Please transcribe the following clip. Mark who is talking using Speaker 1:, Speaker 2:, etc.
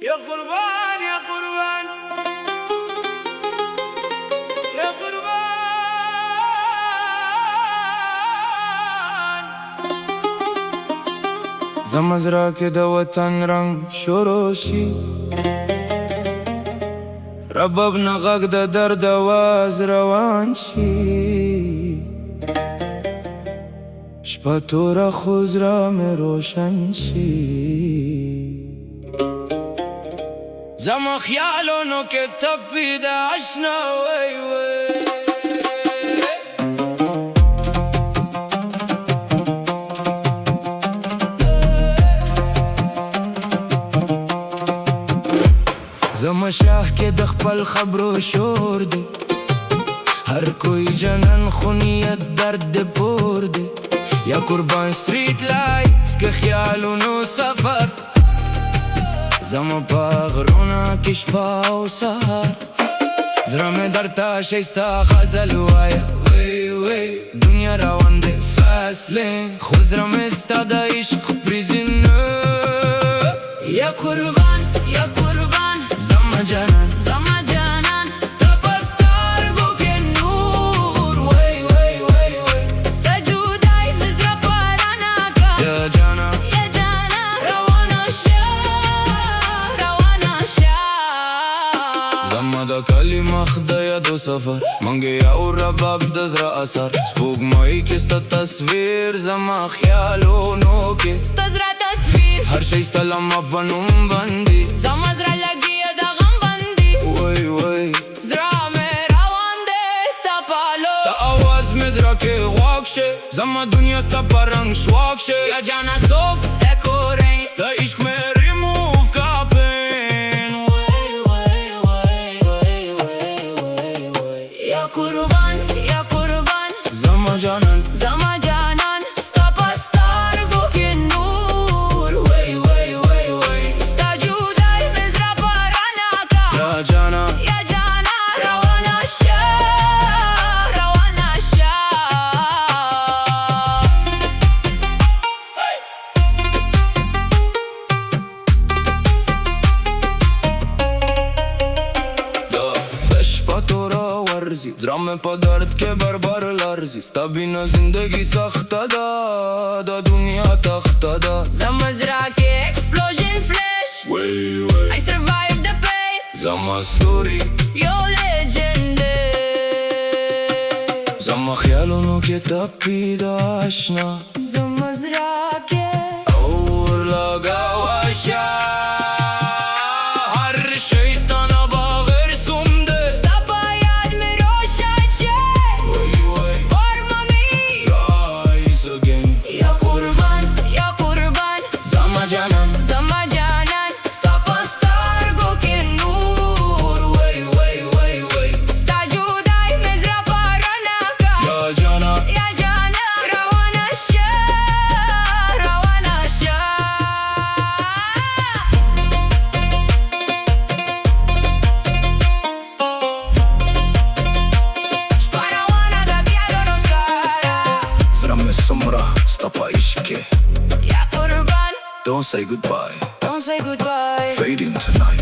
Speaker 1: يا قربان يا قربان يا قربان.
Speaker 2: زمزرا که د وطن رنگ شروع شي، رباب نغاق د درد آواز روان شي. شپه توره خو زړه مې روشن شي. زما خیالونو کې تپي د اشنا وی وی. زما شاه کې د خپل خبرو شور دی، هر کوئی جنن خونیت درد پور دی. یا قربان ستریت لایتس که خیالونو سفر، زما پا غرونا کې شپه او سهار. زړه مې درته شایسته غزل وایه وی وی. دنیا روان دی فاصلې، خو زړه مې ستا د عشق پریزنر. یا قربان یا قربان زما جانان زما جانان، ستا په سترګو کې نور وی وی وی وی. ستا جدای مې زړه په رانه کا یا جانا یا جانا. روانه شه روانه شه. زما د کلي مخ د یادو سفر، منګې او رباب د زړه اثر. سپوږمۍ کې ستا تصویر، زما خیالونو کې ستا زړه تصویر. هر شی ستا لمحه په نوم باندې، زما زړه لګي د غم باندې وی وی. زړه مې روان دی ستا په لور، ستا آواز مې زړه کې غوږ شي. زما دنیا ستا په رنګ شواک شي. یا جانا soft decorate، ستا عشق مې remove کا pain وی وی وی وی وی وی وی. یا قربان یا قربان زما جانان زما جانان، ستا په سترګو کې نور وی وی وی وی. ستا جدای مې زړه په رانه کا یا جانا یا جانا. روانه شه روانه شه. د شپه توره ورزي، زړه مې په درد کې بربر لرزي. ستا بنا زندگی سخته ده، د دنیا تخته ده. زما زړه کې explosion flash وی وی. I survived the pain، زما ستوري یو legend دی. زما خیالونو کې تپي د اشنا، زما زړه کې اور لګاوه شه. هر شی ستا نه بغیر سوم دی، ستا په یاد مې روشن شي وی وی. ارمامي rise again. یا قربان یا قربان زما جانان زما جانان، ستا په سترګو کې نور وی وی وی وی. ستا جدای مې زړه په رانه کا یا جانا یا جانا. روانه شه روانه شه. شپه روانه ده خیالونو سره، زړه مې څومره ستا په عشق کې. یا قربان Don't say goodbye,
Speaker 1: don't say goodbye.
Speaker 2: fading tonight.